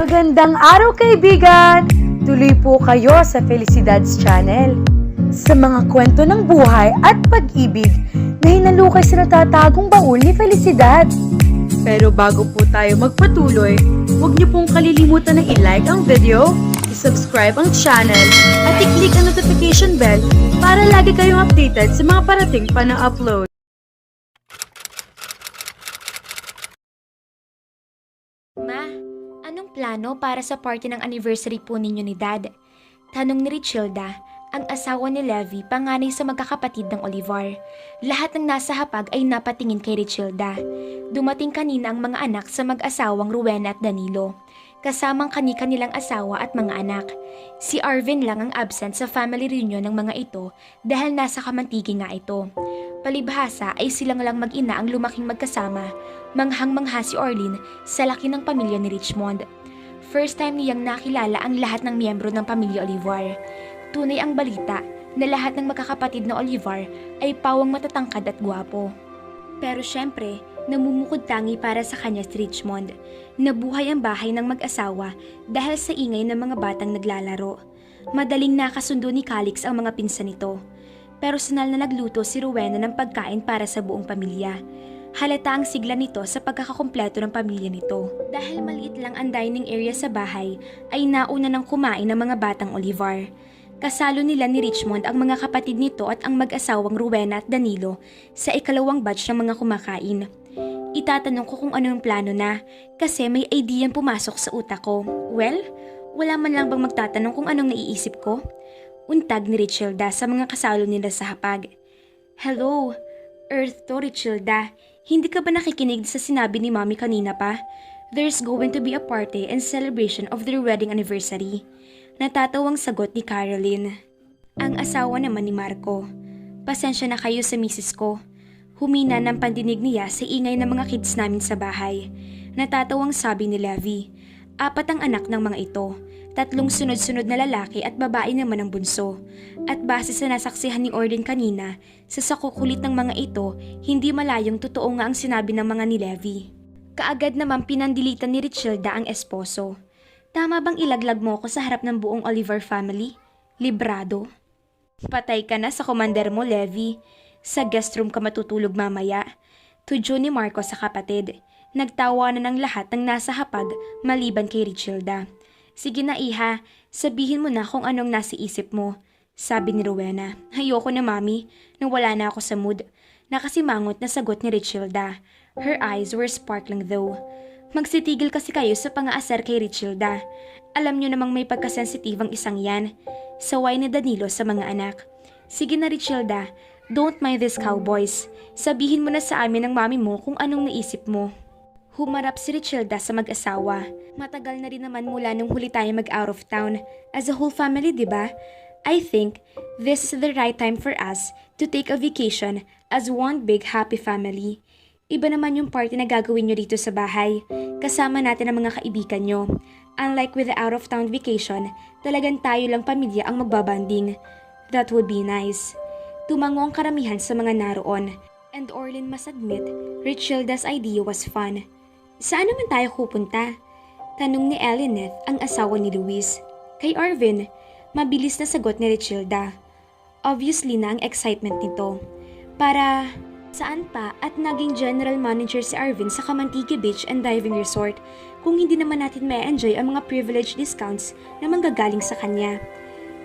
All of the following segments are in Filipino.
Magandang araw kaibigan! Tuloy po kayo sa Felicidad's Channel. Sa mga kwento ng buhay at pag-ibig na hinalukay sa natatagong baul ni Felicidad. Pero bago po tayo magpatuloy, huwag niyo pong kalilimutan na i-like ang video, i-subscribe ang channel, at i-click ang notification bell para lagi kayong updated sa mga parating pa na upload. Ma, anong plano para sa party ng anniversary po ninyo ni Dad? Tanong ni Richilda, ang asawa ni Levi, panganay sa magkakapatid ng Olivar. Lahat ng nasa hapag ay napatingin kay Richilda. Dumating kanina ang mga anak sa mag-asawang Rowena at Danilo, kasamang kani-kanilang asawa at mga anak. Si Arvin lang ang absent sa family reunion ng mga ito dahil nasa Kamantigi nga ito. Palibhasa ay silang lang mag-ina ang lumaking magkasama. Manghang-mangha si Orlin sa laki ng pamilya ni Richmond. First time niyang nakilala ang lahat ng miyembro ng pamilya Olivar. Tunay ang balita na lahat ng magkakapatid na Olivar ay pawang matatangkad at gwapo. Pero syempre, namumukod tangi para sa kanya si Richmond. Nabuhay ang bahay ng mag-asawa dahil sa ingay ng mga batang naglalaro. Madaling nakasundo ni Calix ang mga pinsan nito. Personal na nagluto si Rowena ng pagkain para sa buong pamilya. Halata ang sigla nito sa pagkakakumpleto ng pamilya nito. Dahil maliit lang ang dining area sa bahay, ay nauna nang kumain ng mga batang Olivar. Kasalo nila ni Richmond ang mga kapatid nito at ang mag-asawang Rowena at Danilo sa ikalawang batch ng mga kumakain. Itatanong ko kung ano ang plano na, kasi may idea pumasok sa utak ko. Well, wala man lang bang magtatanong kung anong naiisip ko? Untag ni Richilda sa mga kasalo nila sa hapag. Hello, Earth to Richilda. Hindi ka ba nakikinig sa sinabi ni Mommy kanina pa? There's going to be a party and celebration of their wedding anniversary. Natatawang sagot ni Caroline. Ang asawa naman ni Marco. Pasensya na kayo sa misis ko. Humina ng pandinig niya sa ingay ng mga kids namin sa bahay. Natatawang sabi ni Levi. 4 ang anak ng mga ito. 3 sunod-sunod na lalaki at babae naman ang bunso. At base sa nasaksihan ni Orlin kanina, sa sakukulit ng mga ito, hindi malayong totoo nga ang sinabi ng mga ni Levi. Kaagad naman pinandilitan ni Richilda ang esposo. Tama bang ilaglag mo ko sa harap ng buong Oliver family? Librado. Patay ka na sa commander mo, Levi. Sa guest room ka matutulog mamaya. Tudyo ni Marco sa kapatid. Nagtawanan ng lahat ng nasa hapag maliban kay Richilda. Sige na iha, sabihin mo na kung anong nasa isip mo, sabi ni Rowena. Ayoko na mami, nang wala na ako sa mood. Nakasimangot na sagot ni Richilda. Her eyes were sparkling though. Magsitigil kasi kayo sa pang-aasar kay Richilda. Alam nyo namang may pagkasensitive ang isang yan. Saway ni Danilo sa mga anak. Sige na Richilda, don't mind these cowboys. Sabihin mo na sa amin ng mami mo kung anong naisip mo. Humarap si Richilda sa mag-asawa. Matagal na rin naman mula nung huli tayo mag-out of town. As a whole family, diba? I think this is the right time for us to take a vacation as one big happy family. Iba naman yung party na gagawin nyo dito sa bahay. Kasama natin ang mga kaibigan nyo. Unlike with the out-of-town vacation, talagang tayo lang pamilya ang magbabanding. That would be nice. Tumango ang karamihan sa mga naroon. And Orlin must admit, Richilda's idea was fun. Saan naman tayo pupunta? Tanong ni Elineth, ang asawa ni Luis. Kay Arvin, mabilis na sagot ni Richilda. Obviously na ang excitement nito. Para saan pa at naging general manager si Arvin sa Kamantigi Beach and Diving Resort kung hindi naman natin ma-enjoy ang mga privilege discounts na manggagaling sa kanya.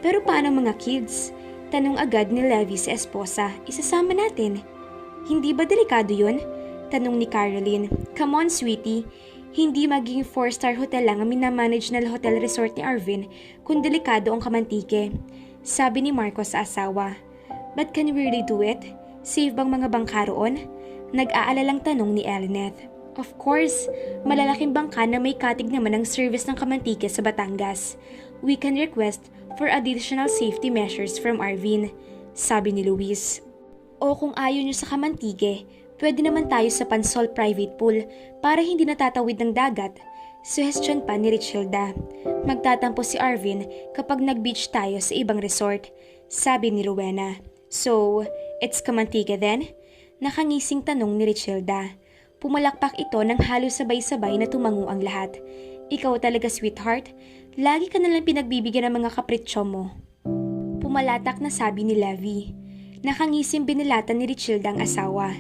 Pero paano mga kids? Tanong agad ni Levi sa esposa, isasama natin. Hindi ba delikado yun? Tanong ni Caroline. Come on, sweetie. Hindi magiging 4-star hotel lang ang minamanage na hotel resort ni Arvin kung delikado ang Kamantike. Sabi ni Marco sa asawa. But can we really do it? Safe bang mga bangka roon? Nag-aalalang tanong ni Elineth. Of course, malalaking bangka na may katig naman ang service ng Kamantike sa Batangas. We can request for additional safety measures from Arvin, sabi ni Luis. O kung ayaw nyo sa Kamantike, pwede naman tayo sa Pansol private pool para hindi natatawid ng dagat. Suggestion pa ni Richilda. Magtatampo si Arvin kapag nag-beach tayo sa ibang resort, sabi ni Rowena. So, it's Kamantike then? Nakangising tanong ni Richilda. Pumalakpak ito nang halos sabay-sabay na tumango ang lahat. Ikaw talaga, sweetheart. Lagi ka nalang pinagbibigyan ng mga kapritsyo mo. Pumalatak na sabi ni Levi. Nakangisim binilatan ni Richilda ang asawa,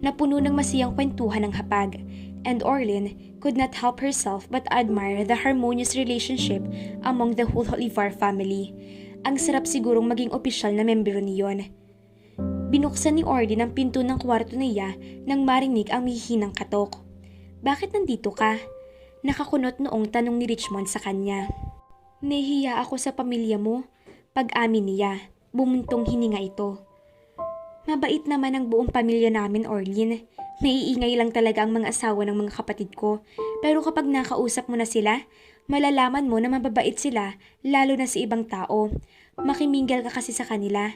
na puno ng masiyang kwentuhan ng hapag, and Orlin could not help herself but admire the harmonious relationship among the whole Olivar family. Ang sarap sigurong maging opisyal na membro niyon. Binuksan ni Orlin ang pinto ng kwarto niya nang marinig ang mihinang katok. Bakit nandito ka? Nakakunot noong tanong ni Richmond sa kanya. Nahihiya ako sa pamilya mo. Pag-amin niya, bumuntong hininga ito. Mabait naman ang buong pamilya namin, Orlin. Naiingay lang talaga ang mga asawa ng mga kapatid ko. Pero kapag nakausap mo na sila, malalaman mo na mababait sila, lalo na sa ibang tao. Makiminggal ka kasi sa kanila.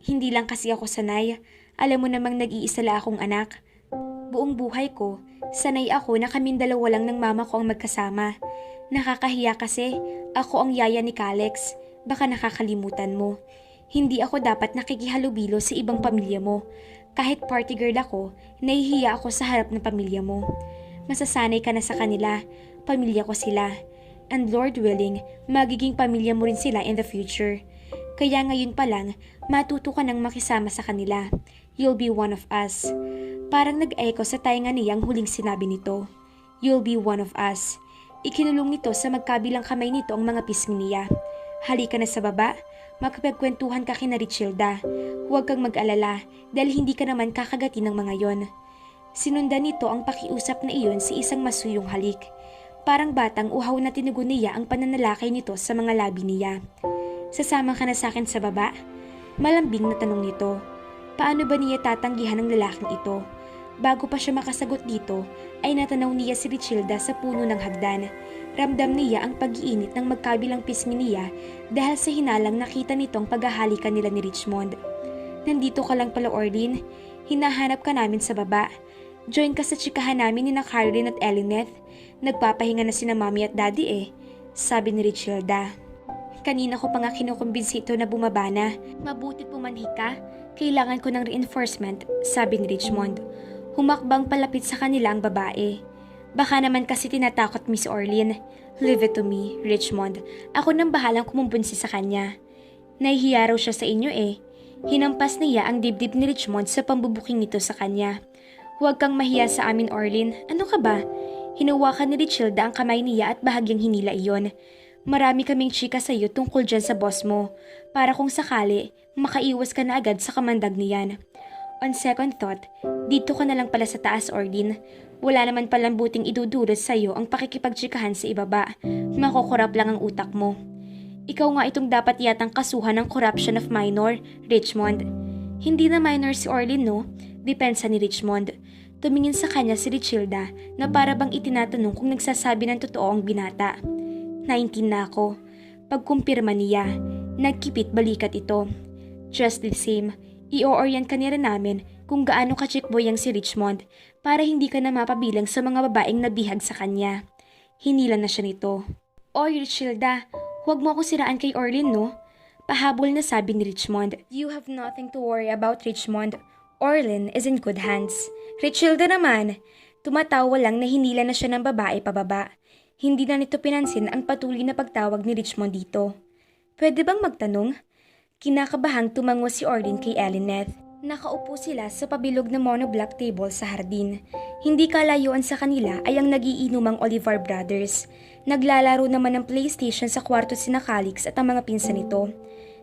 Hindi lang kasi ako sanay. Alam mo namang nag-iisa la akong anak. Buong buhay ko, sanay ako na kaming dalawa lang ng mama ko ang magkasama. Nakakahiya kasi, ako ang yaya ni Calex. Baka nakakalimutan mo. Hindi ako dapat nakikihalubilo sa ibang pamilya mo. Kahit party girl ako, nahihiya ako sa harap ng pamilya mo. Masasanay ka na sa kanila. Pamilya ko sila. And Lord willing, magiging pamilya mo rin sila in the future. Kaya ngayon pa lang, matuto ka nang makisama sa kanila. You'll be one of us. Parang nag-echo sa tainga niya ang huling sinabi nito. You'll be one of us. Ikinulong nito sa magkabilang kamay nito ang mga pisngi niya. Halika na sa baba. Makapagkwentuhan ka kina Richilda. Huwag kang mag-alala dahil hindi ka naman kakagatin ng mga yon. Sinundan nito ang pakiusap na iyon sa isang masuyong halik. Parang batang uhaw na tinugon niya ang pananalakay nito sa mga labi niya. Sasama ka na sa akin sa baba? Malambing na tanong nito. Paano ba niya tatanggihan ang lalaking ito? Bago pa siya makasagot dito, ay natanaw niya si Richilda sa puno ng hagdan. Ramdam niya ang pag-iinit ng magkabilang pisngi niya dahil sa hinalang nakita nitong paghahalikan nila ni Richmond. Nandito ka lang pala, Orlin. Hinahanap ka namin sa baba. Join ka sa tsikahan namin ni na Caroline at Elineth. Nagpapahinga na sina Mommy at Daddy sabi ni Richilda. Kanina ko pa nga kinukumbinsi ito na bumaba na. Mabutit pumanhik ka. Kailangan ko ng reinforcement, sabi ni Richmond. Humakbang palapit sa kanila ang babae. Baka naman kasi tinatakot mi si Orlin. Leave it to me, Richmond. Ako nang bahalang kumumbunsi sa kanya. Nahihiya raw siya sa inyo Hinampas niya ang dibdib ni Richmond sa pambubuking nito sa kanya. Huwag kang mahiya sa amin, Orlin. Ano ka ba? Hinawakan ni Richilda ang kamay niya at bahagyang hinila iyon. Marami kaming chika sa iyo tungkol dyan sa boss mo. Para kung sakali, makaiwas ka na agad sa kamandag niyan. On second thought, dito ka na lang pala sa taas, Orlin. Wala naman palang buting idudulot sa iyo ang pakikipagtsikahan sa ibaba. Makukurap lang ang utak mo. Ikaw nga itong dapat yatang kasuhan ng corruption of minor, Richmond. Hindi na minor si Orlin, no? Depensa ni Richmond. Tumingin sa kanya si Richilda na para bang itinatanong kung nagsasabi ng totoo ang binata. 19 na ako. Pagkumpirma niya, nagkipit balikat ito. Just the same, i-orient ka nila namin kung gaano ka-chickboy ang si Richmond para hindi ka na mapabilang sa mga babaeng nabihag sa kanya. Hinila na siya nito. Oy, Richilda, huwag mo ako siraan kay Orlin, no? Pahabol na sabi ni Richmond. You have nothing to worry about, Richmond. Orlin is in good hands. Richilda naman, tumatawa lang na hinila na siya ng babae pababa. Hindi na nito pinansin ang patuloy na pagtawag ni Richmond dito. Pwede bang magtanong? Kinakabahang tumango si Orlin kay Elineth. Nakaupo sila sa pabilog na monoblock table sa hardin. Hindi kalayuan sa kanila ay ang nagiinumang Olivar Brothers. Naglalaro naman ng PlayStation sa kwarto sina Calix at ang mga pinsan nito.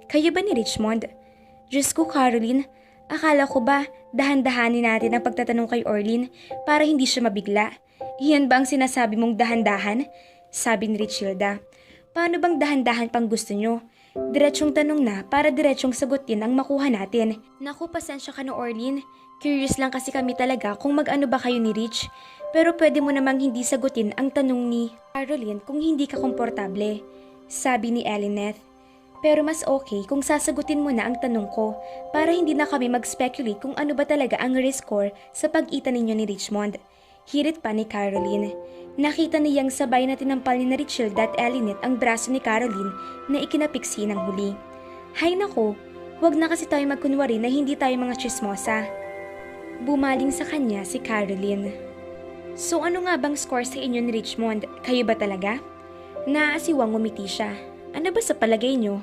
Kayo ba ni Richmond? Diyos ko, Caroline, akala ko ba dahan-dahanin natin ang pagtatanong kay Orlin para hindi siya mabigla? Iyan ba ang sinasabi mong dahan-dahan? Sabi ni Richilda. Paano bang dahan-dahan pang gusto nyo? Diretsong tanong na para diretsong sagutin ang makuha natin. Naku, pasensya ka na, Orlin. Curious lang kasi kami talaga kung mag-ano ba kayo ni Rich. Pero pwede mo namang hindi sagutin ang tanong ni Caroline kung hindi ka komportable, sabi ni Elineth. Pero mas okay kung sasagutin mo na ang tanong ko para hindi na kami mag-speculate kung ano ba talaga ang risk score sa pag-ita ninyo ni Richmond. Hirit pa ni Caroline. Nakita niyang sabay na tinampal ni Richilda at Elineth ang braso ni Caroline na ikinapiksi ng huli. Hay nako, wag na kasi tayo magkunwari na hindi tayo mga chismosa. Bumaling sa kanya si Caroline. So ano nga bang score sa inyo ni Richmond? Kayo ba talaga? Naasiwang ngumiti siya. Ano ba sa palagay nyo?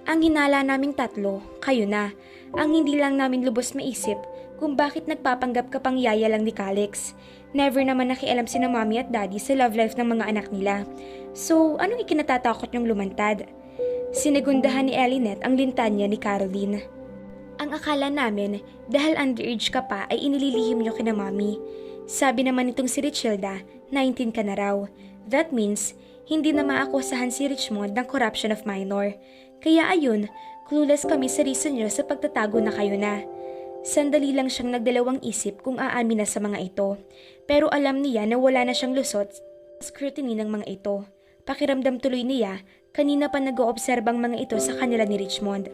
Ang hinala naming tatlo, kayo na. Ang hindi lang namin lubos maisip kung bakit nagpapanggap ka pang yaya lang ni Calix. Never naman nakialam sina mommy at daddy sa love life ng mga anak nila. So, anong ikinatatakot niyong lumantad? Sinigundahan ni Elinette ang lintanya ni Caroline. Ang akala namin, dahil underage ka pa ay inililihim niyo kina mommy. Sabi naman nitong si Richilda, 19 ka na raw. That means, hindi na maakusahan si Richmond ng corruption of minor. Kaya ayun, clueless kami sa reason niyo sa pagtatago na kayo na. Sandali lang siyang nagdalawang isip kung aamin na sa mga ito. Pero alam niya na wala na siyang lusot sa scrutiny ng mga ito. Pakiramdam tuloy niya, kanina pa nag-oobserbang mga ito sa kanila ni Richmond.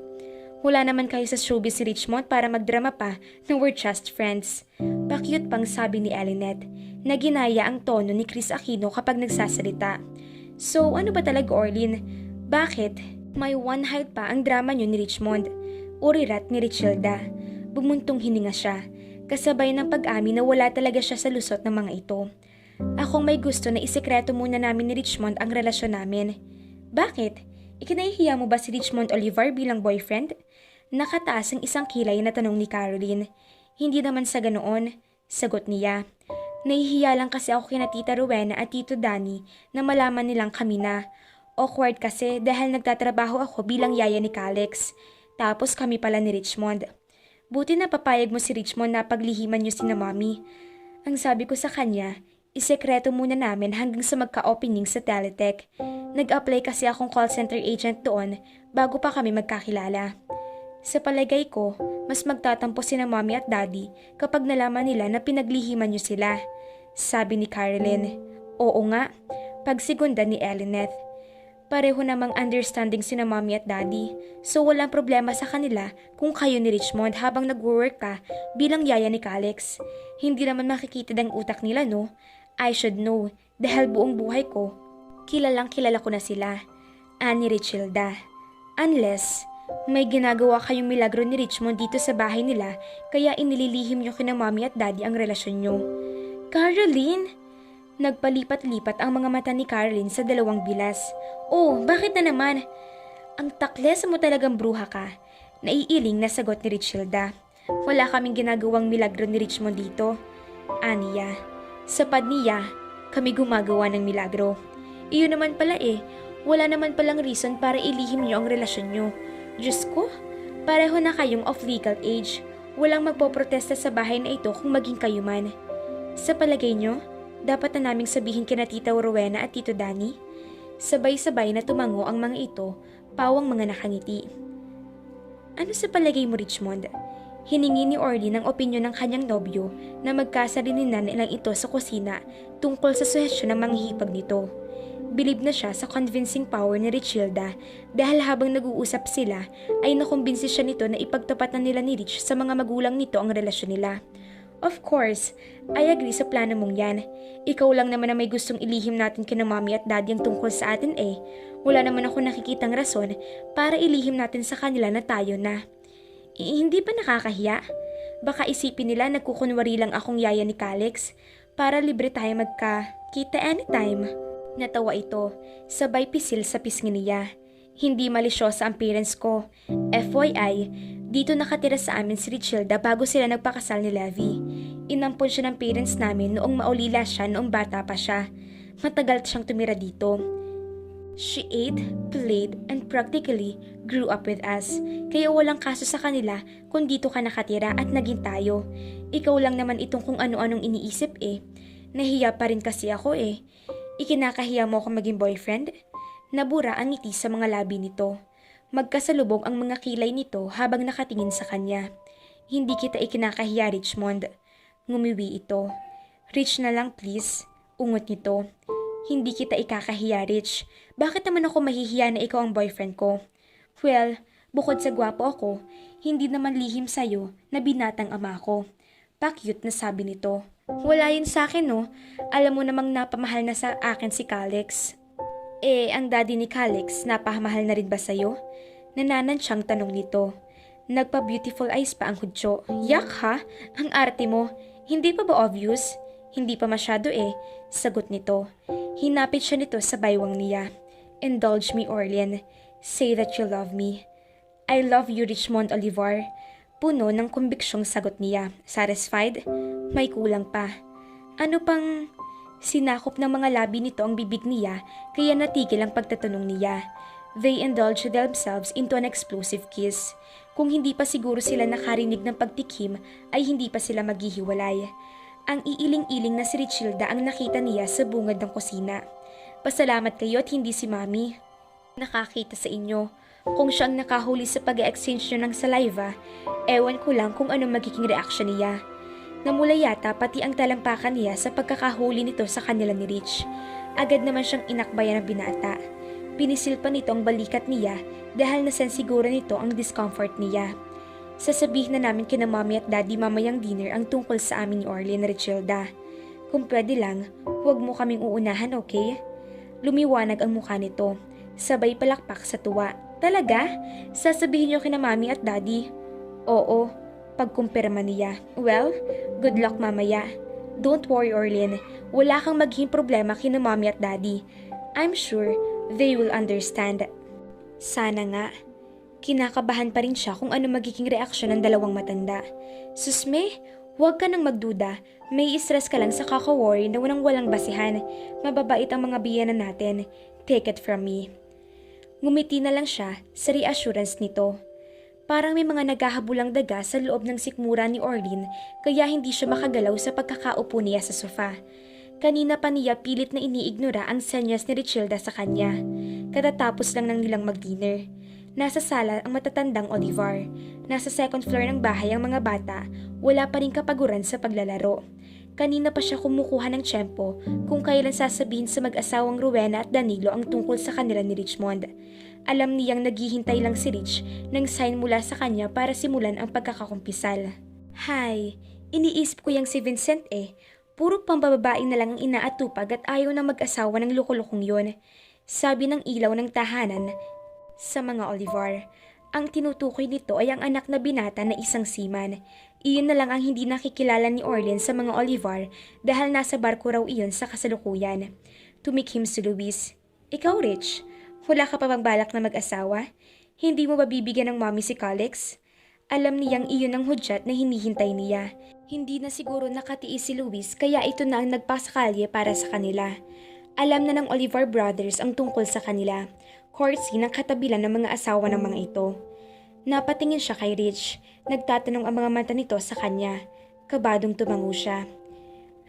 Wala naman kayo sa showbiz si Richmond para magdrama pa na we're just friends. Pa-cute pang sabi ni Elinette, na ginaya ang tono ni Chris Aquino kapag nagsasalita. So ano ba talaga Orlin? Bakit? May one height pa ang drama niyo ni Richmond. Urirat ni Richilda. Bumuntong hininga siya, kasabay ng pag-amin na wala talaga siya sa lusot ng mga ito. Akong may gusto na isekreto muna namin ni Richmond ang relasyon namin. Bakit? Ikinahihiya mo ba si Richmond Olivar bilang boyfriend? Nakataas ang isang kilay na tanong ni Caroline. Hindi naman sa ganoon, sagot niya. Nahihiya lang kasi ako kina Tita Rowena at Tito Danny na malaman nilang kami na. Awkward kasi dahil nagtatrabaho ako bilang yaya ni Calix. Tapos kami pala ni Richmond. Buti na papayag mo si Richmond na paglihiman niyo sina mommy. Ang sabi ko sa kanya, isekreto muna namin hanggang sa magka-opening sa Teletech. Nag-apply kasi akong call center agent doon bago pa kami magkakilala. Sa palagay ko, mas magtatampo sina mommy at daddy kapag nalaman nila na pinaglihiman niyo sila. Sabi ni Caroline. Oo nga, pagsigunda ni Elinette. Pareho namang understanding sina mommy at daddy, so walang problema sa kanila kung kayo ni Richmond habang nag-work ka bilang yaya ni Calix. Hindi naman makikita ng utak nila no? I should know, dahil buong buhay ko, kilalang kilala ko na sila. Ani Richilda. Unless, may ginagawa kayong milagro ni Richmond dito sa bahay nila kaya inililihim niyo kina mommy at daddy ang relasyon niyo. Caroline! Nagpalipat-lipat ang mga mata ni Caroline sa dalawang bilas. Oh, bakit na naman? Ang takles mo talagang bruha ka. Naiiling na sagot ni Richilda. Wala kaming ginagawang milagro ni Richmond dito. Aniya. Sa pad niya, kami gumagawa ng milagro. Iyon naman pala wala naman palang reason para ilihim niyo ang relasyon niyo. Diyos ko, pareho na kayong of legal age. Walang magpoprotesta sa bahay na ito kung maging kayo man. Sa palagay niyo, dapat na naming sabihin kina Tita Rowena at Tito Danny? Sabay-sabay na tumango ang mga ito, pawang mga nakangiti. Ano sa palagay mo Richmond? Hiningi ni Orly ng opinyon ng kanyang nobyo na magkasarininan nilang ito sa kusina tungkol sa suhesyon ng manghihipag nito. Bilib na siya sa convincing power ni Richilda dahil habang nag-uusap sila ay nakumbinsi siya nito na ipagtapat na nila ni Rich sa mga magulang nito ang relasyon nila. Of course, I agree sa plano mong yan. Ikaw lang naman na may gustong ilihim natin kina mommy at daddy ang tungkol sa atin Wala naman ako nakikitang rason para ilihim natin sa kanila na tayo na. Hindi ba nakakahiya? Baka isipin nila nagkukunwari lang akong yaya ni Calix para libre tayo magkakita anytime. Natawa ito, sabay pisil sa pisngi niya. Hindi malisyosa ang parents ko. FYI, dito nakatira sa amin si Richilda bago sila nagpakasal ni Levi. Inampon siya ng parents namin noong maulila siya noong bata pa siya. Matagal siyang tumira dito. She ate, played, and practically grew up with us. Kaya walang kaso sa kanila kung dito ka nakatira at naging tayo. Ikaw lang naman itong kung ano-anong iniisip Nahiya pa rin kasi ako Ikinakahiya mo ako maging boyfriend? Nabura ang ngiti sa mga labi nito. Magkasalubong ang mga kilay nito habang nakatingin sa kanya. Hindi kita ikinakahiya, Richmond. Ngumiwi ito. Rich na lang please. Ungot nito. Hindi kita ikakahiya, Rich. Bakit naman ako mahihiya na ikaw ang boyfriend ko? Well, bukod sa gwapo ako, hindi naman lihim sa'yo na binatang ama ko. Pa-cute na sabi nito. Wala yun sa akin Alam mo namang napamahal na sa akin si Calix. Ang daddy ni Calix, napamahal na rin ba sa'yo? Nananansyang tanong nito. Nagpa-beautiful eyes pa ang hudyo. Yak ha? Ang arte mo. Hindi pa ba obvious? Hindi pa masyado sagot nito. Hinapit siya nito sa baywang niya. Indulge me, Orlean. Say that you love me. I love you, Richmond Olivar. Puno ng kumbiksyong sagot niya. Satisfied? May kulang pa. Ano pang... Sinakop ng mga labi nito ang bibig niya, kaya natigil ang pagtatanong niya. They indulged themselves into an explosive kiss. Kung hindi pa siguro sila nakarinig ng pagtikim, ay hindi pa sila maghihiwalay. Ang iiling-iling na si Richilda ang nakita niya sa bungad ng kusina. Pasalamat kayo at hindi si Mami. Nakakita sa inyo. Kung siyang nakahuli sa pag-exchange nyo ng saliva, ewan ko lang kung anong magiging reaksyon niya. Namula yata pati ang talampakan niya sa pagkakahuli nito sa kanila ni Rich. Agad naman siyang inakbayan ng binata. Pinisil pa nito ang balikat niya dahil nasensiguro nito ang discomfort niya. Sasabihin na namin kina Mommy at Daddy mamayang dinner ang tungkol sa amin ni Orlean na Richilda. Kung pwede lang, huwag mo kaming uunahan, okay? Lumiwanag ang mukha nito. Sabay palakpak sa tuwa. Talaga? Sasabihin niyo kina Mommy at Daddy? Oo. Pagkumpirma niya. Well, good luck mamaya. Don't worry, Orlean. Wala kang magiging problema kina Mommy at Daddy. I'm sure they will understand. Sana nga. Kinakabahan pa rin siya kung ano magiging reaksyon ng dalawang matanda. Susme, huwag ka nang magduda. May stress ka lang sa kaka-worry na walang basihan. Mababait ang mga biyanan natin. Take it from me. Ngumiti na lang siya sa reassurance nito. Parang may mga naghahabulang daga sa loob ng sikmura ni Orlean kaya hindi siya makagalaw sa pagkakaupo niya sa sofa. Kanina pa niya pilit na iniignora ang senyas ni Richilda sa kanya. Katatapos lang ng nilang mag-dinner. Nasa sala ang matatandang Olivar. Nasa second floor ng bahay ang mga bata, wala pa rin kapaguran sa paglalaro. Kanina pa siya kumukuha ng tiyempo kung kailan sasabihin sa mag-asawang Rowena at Danilo ang tungkol sa kanila ni Richmond. Alam niyang naghihintay lang si Rich ng sign mula sa kanya para simulan ang pagkakakumpisal. Hay, iniisip ko yung si Vincent Puro pambababae na lang ang inaatupag at ayaw na mag-asawa ng loko-lokong yon. Sabi ng ilaw ng tahanan sa mga Olivar. Ang tinutukoy nito ay ang anak na binata na isang seaman. Iyon na lang ang hindi nakikilala ni Orlean sa mga Olivar dahil nasa barko raw iyon sa kasalukuyan. Tumikhim si Luis. Ikaw, Rich? Wala ka pa bang balak na mag-asawa? Hindi mo ba bibigyan ng mommy si Calix? Alam niyang iyon ang hudyat na hinihintay niya. Hindi na siguro nakatiis si Luis kaya ito na ang nagpasakalye para sa kanila. Alam na ng Olivar Brothers ang tungkol sa kanila. Courtesy ng katabilan ng mga asawa ng mga ito. Napatingin siya kay Rich. Nagtatanong ang mga mata nito sa kanya. Kabadong tumango siya.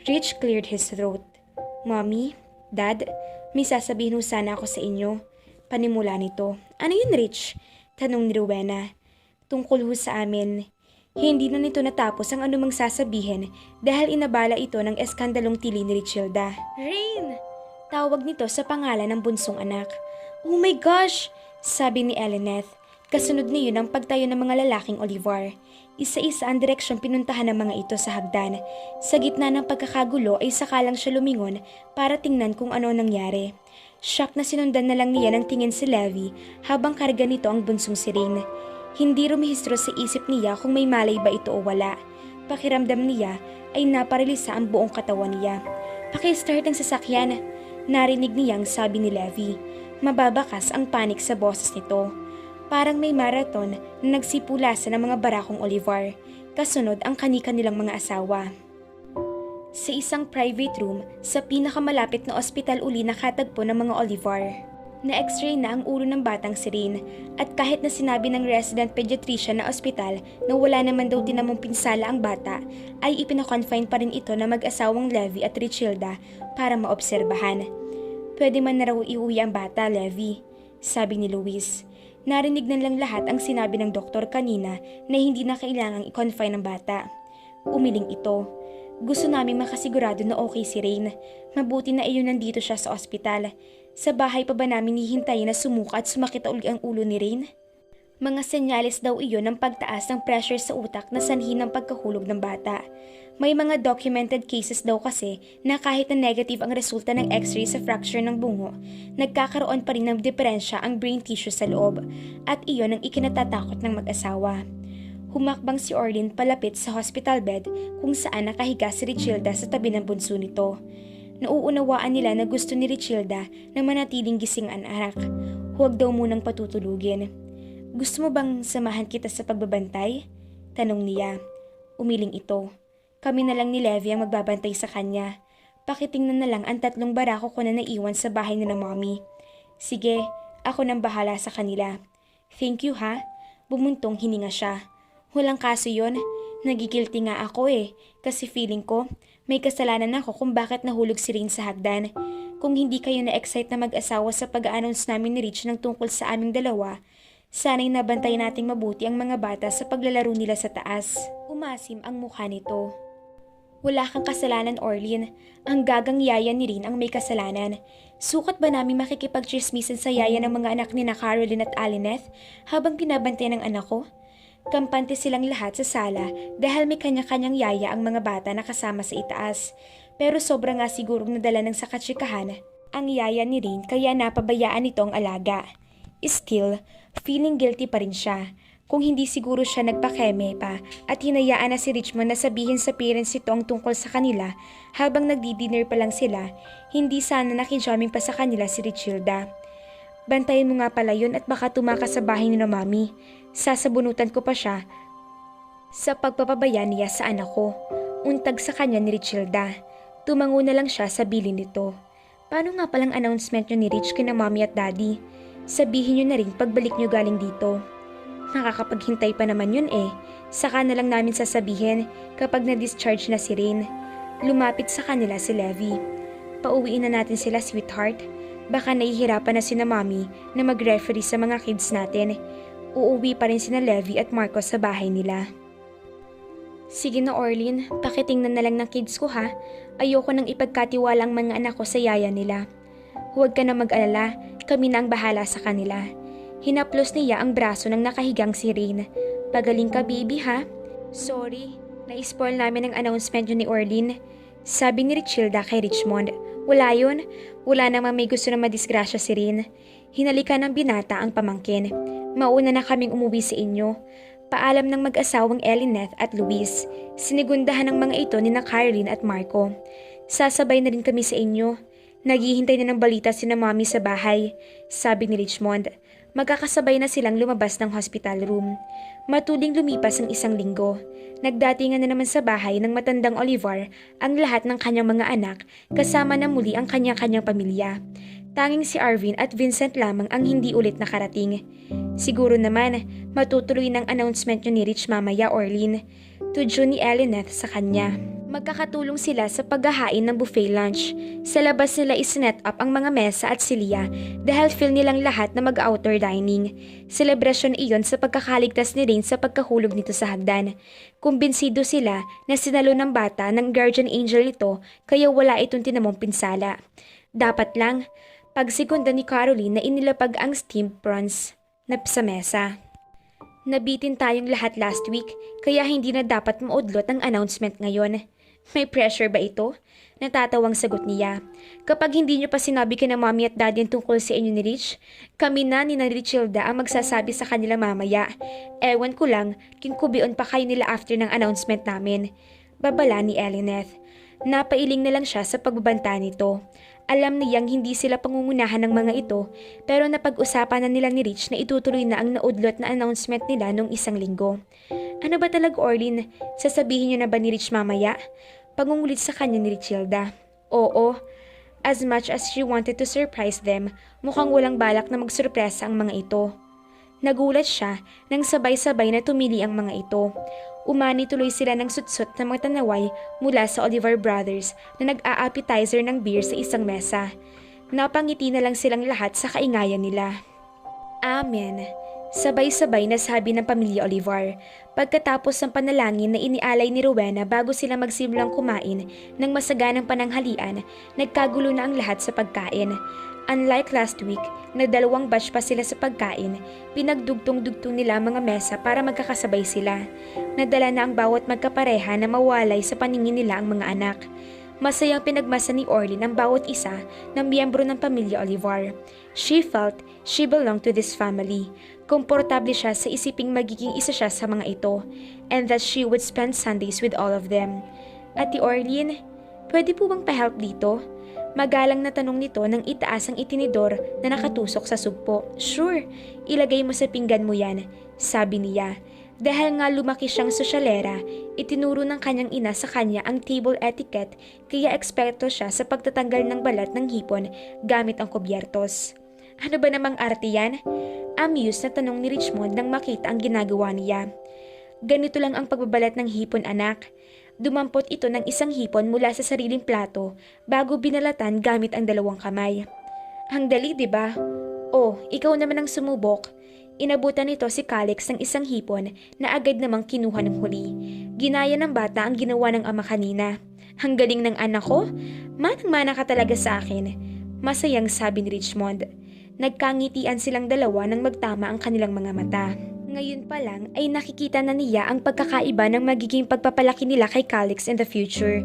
Rich cleared his throat. Mommy, Dad, may sasabihin ho sana ako sa inyo. Panimula nito. Ano yun, Rich? Tanong ni Rowena. Tungkol ho sa amin. Hindi na nito natapos ang anumang sasabihin dahil inabala ito ng eskandalong tili ni Richilda. Rain! Tawag nito sa pangalan ng bunsong anak. Oh my gosh! Sabi ni Elineth. Kasunod niyon ang pagtayo ng mga lalaking Olivar. Isa-isa ang direksyong pinuntahan ng mga ito sa hagdan. Sa gitna ng pagkakagulo ay sakalang siya lumingon para tingnan kung ano nangyari. Shock na sinundan na lang niya ng tingin si Levi habang karga nito ang bunsong si Rain. Hindi rumihistro sa isip niya kung may malay ba ito o wala. Pakiramdam niya ay naparilisa ang buong katawan niya. Paki-start ang sasakyan. Narinig niyang sabi ni Levi. Mababakas ang panik sa boses nito. Parang may marathon na nagsipulasan ng mga barakong Olivar. Kasunod ang kani-kanilang mga asawa. Sa isang private room sa pinakamalapit na ospital uli nakatagpo ng mga Olivar. Na-x-ray na ang ulo ng batang si Rain at kahit na sinabi ng resident pediatrician na ospital na wala naman daw tinamong pinsala ang bata, ay ipinakonfine pa rin ito na mag-asawang Levi at Richilda para maobserbahan. Pwede man na raw iuwi ang bata, Levi, sabi ni Luis. Narinig na lang lahat ang sinabi ng doktor kanina na hindi na kailangang i-confine ang bata. Umiling ito. Gusto namin makasigurado na okay si Rain. Mabuti na iyon nandito siya sa ospital. Sa bahay pa ba namin hihintayin na sumuka at sumakit uli ang ulo ni Rain? Mga senyales daw iyon ng pagtaas ng pressure sa utak na sanhi ng pagkahulog ng bata. May mga documented cases daw kasi na kahit na negative ang resulta ng x-ray sa fracture ng bungo, nagkakaroon pa rin ng diferensya ang brain tissue sa loob at iyon ang ikinatatakot ng mag-asawa. Humakbang si Orlin palapit sa hospital bed kung saan nakahiga si Richilda sa tabi ng bunso nito. Nauunawaan nila na gusto ni Richilda na manatiling gising ang anak. Huwag daw munang patutulugin. Gusto mo bang samahan kita sa pagbabantay? Tanong niya. Umiling ito. Kami na lang ni Levi ang magbabantay sa kanya. Pakitingnan na lang ang 3 barako ko na naiwan sa bahay ni na mommy. Sige, ako nang bahala sa kanila. Thank you ha. Bumuntong hininga siya. Walang kaso yon. Nagigilty nga ako kasi feeling ko may kasalanan ako kung bakit nahulog si Rain sa hagdan. Kung hindi kayo na-excite na mag-asawa sa pag-a-announce namin ni Rich ng tungkol sa aming dalawa, sana'y nabantayan nating mabuti ang mga bata sa paglalaro nila sa taas. Umasim ang mukha nito. Wala kang kasalanan, Orlin. Ang gagang yaya ni Rain ang may kasalanan. Sukat ba namin makikipag-chismisan sa yaya ng mga anak ni na Caroline at Alineth habang binabantayan ng anak ko? Kampante silang lahat sa sala dahil may kanya-kanyang yaya ang mga bata na kasama sa itaas. Pero sobra nga sigurong nadala ng sakatsikahan ang yaya ni Rain kaya napabayaan nito ang alaga. Still, feeling guilty pa rin siya. Kung hindi siguro siya nagpakeme pa at hinayaan na si Richmond na sabihin sa parents ito ang tungkol sa kanila habang nagdi-dinner pa lang sila, hindi sana nakijaming pa sa kanila si Richilda. Bantayan mo nga pala yun at baka tumakas sa bahay ni na mami. Sasabunutan ko pa siya sa pagpapabaya niya sa anak ko. Untag sa kanya ni Richilda. Tumango na lang siya sa bilin nito. Paano nga palang announcement nyo ni Rich kina mommy at daddy? Sabihin nyo na rin pagbalik nyo galing dito. Nakakapaghintay pa naman yun Saka na lang namin sasabihin kapag na-discharge na si Rain. Lumapit sa kanila si Levi. Pauwiin na natin sila, sweetheart. Baka nahihirapan na si na mommy na mag-referee sa mga kids natin. Uuwi pa rin sina Levi at Marcos sa bahay nila. Sige na, Orlin, pakitingnan na lang ng kids ko ha. Ayoko nang ipagkatiwala ang mga anak ko sa yaya nila. Huwag ka na mag-alala, kami na ang bahala sa kanila. Hinaplos niya ang braso ng nakahigang si Rain. Pagaling ka, baby ha? Sorry, na-spoil namin ang announcement yun ni Orlin. Sabi ni Richilda kay Richmond. Wala yun, wala namang may gusto na madisgrasya si Rain. Hinalikan ng binata ang pamangkin. Mauna na kaming umuwi sa inyo. Paalam ng mag-asawang Elineth at Luis. Sinigundahan ng mga ito ni na Caroline at Marco. Sasabay na rin kami sa inyo. Naghihintay na ng balita si na mommy sa bahay, sabi ni Richmond. Magkakasabay na silang lumabas ng hospital room. Matuling lumipas ang 1 linggo. Nagdatingan na naman sa bahay ng matandang Olivar ang lahat ng kanyang mga anak kasama na muli ang kanya-kanyang pamilya. Tanging si Arvin at Vincent lamang ang hindi ulit nakarating. Siguro naman, matutuloy ng announcement ni Rich mamaya, Orlin. Tudyo ni Elineth sa kanya. Magkakatulong sila sa paghahain ng buffet lunch. Sa labas nila isinet up ang mga mesa at silya dahil feel nilang lahat na mag-outdoor dining. Selebrasyon iyon sa pagkakaligtas ni Rain sa pagkahulog nito sa hagdan. Kumbinsido sila na sinalo ng bata ng guardian angel ito kaya wala itong tinamong pinsala. Dapat lang, pagsigunda ni Caroline na inilapag ang steamed prawns na sa mesa. Nabitin tayong lahat last week kaya hindi na dapat maudlot ang announcement ngayon. May pressure ba ito? Natatawang sagot niya. Kapag hindi niyo pa sinabi kina mommy at daddy tungkol sa inyo ni Rich, kami na ni na Richilda ang magsasabi sa kanila mamaya. Ewan ko lang, kinkubion pa kayo nila after ng announcement namin. Babala ni Elineth. Napailing na lang siya sa pagbabanta nito. Alam niyang hindi sila pangungunahan ng mga ito, pero napag-usapan na nila ni Rich na itutuloy na ang naudlot na announcement nila nung 1 linggo. Ano ba talaga, Orlin? Sasabihin niyo na ba ni Rich mamaya? Pangungulit sa kanya ni Richilda. Oo. As much as she wanted to surprise them, mukhang walang balak na magsurpresa ang mga ito. Nagulat siya nang sabay-sabay na tumili ang mga ito. Umani tuloy sila ng sutsot na mga tanaway mula sa Oliver Brothers na nag-a-appetizer ng beer sa isang mesa. Napangiti na lang silang lahat sa kaingayan nila. Amen. Sabay-sabay na sabi ng pamilya Olivar. Pagkatapos ng panalangin na inialay ni Rowena bago sila magsimulang kumain ng masaganang pananghalian, nagkagulo na ang lahat sa pagkain. Unlike last week, na 2 batch pa sila sa pagkain, pinagdugtong-dugtong nila mga mesa para magkakasabay sila. Nadala na ang bawat magkapareha na mawalay sa paningin nila ang mga anak. Masayang pinagmasa ni Orlin ang bawat isa ng miyembro ng pamilya Olivar. She felt she belonged to this family. Komportable siya sa isiping magiging isa siya sa mga ito and that she would spend Sundays with all of them. Ate Orlin, pwede po bang pa-help dito? Magalang na tanong nito nang itaas ang itinidor na nakatusok sa sugpo. Sure, ilagay mo sa pinggan mo yan, sabi niya. Dahil nga lumaki siyang sosyalera, itinuro ng kanyang ina sa kanya ang table etiquette kaya eksperto siya sa pagtatanggal ng balat ng hipon gamit ang kubyertos. Ano ba namang arte yan? Amused na tanong ni Richmond nang makita ang ginagawa niya. Ganito lang ang pagbabalat ng hipon, anak. Dumampot ito ng isang hipon mula sa sariling plato bago binalatan gamit ang dalawang kamay. Ang dali, diba? Oh, ikaw naman ang sumubok. Inabutan nito si Calix ng isang hipon na agad namang kinuha ng huli. Ginaya ng bata ang ginawa ng ama kanina. Ang galing ng anak ko? Manang-mana ka talaga sa akin. Masayang sabi ni Richmond. Nagkangitian silang dalawa nang magtama ang kanilang mga mata. Ngayon pa lang ay nakikita na niya ang pagkakaiba ng magiging pagpapalaki nila kay Calix in the future.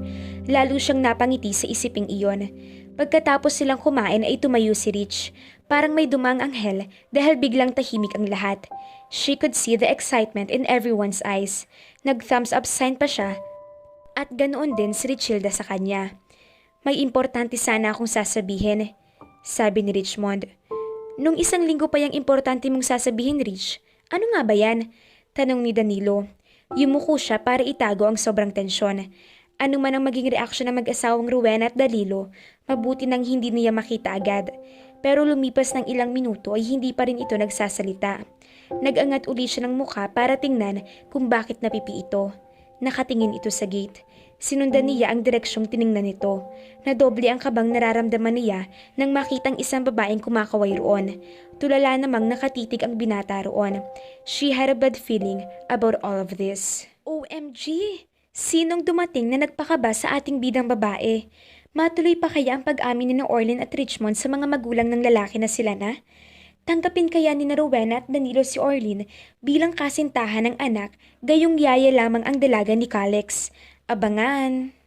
Lalo siyang napangiti sa isiping iyon. Pagkatapos silang kumain ay tumayo si Rich. Parang may dumang anghel dahil biglang tahimik ang lahat. She could see the excitement in everyone's eyes. Nag-thumbs up sign pa siya at ganoon din si Richilda sa kanya. May importante sana akong sasabihin, sabi ni Richmond. Nung isang linggo pa yung importante mong sasabihin, Rich. Ano nga ba yan? Tanong ni Danilo. Yumuko siya para itago ang sobrang tensyon. Ano man ang maging reaksyon ng mag-asawang Rowena at Danilo, mabuti nang hindi niya makita agad. Pero lumipas ng ilang minuto ay hindi pa rin ito nagsasalita. Nag-angat uli siya ng mukha para tingnan kung bakit napipi ito. Nakatingin ito sa gate. Sinundan niya ang direksyong tiningnan nito. Nadoble ang kabang nararamdaman niya nang makitang isang babaeng kumakaway roon. Tulala namang nakatitig ang binata roon. She had a bad feeling about all of this. OMG! Sinong dumating na nagpakaba sa ating bidang babae? Matuloy pa kaya ang pag-amin ni Orlin at Richmond sa mga magulang ng lalaki na sila na? Tanggapin kaya ni Rowena at Danilo si Orlin bilang kasintahan ng anak, gayong yaya lamang ang dalaga ni Calix. Abangan!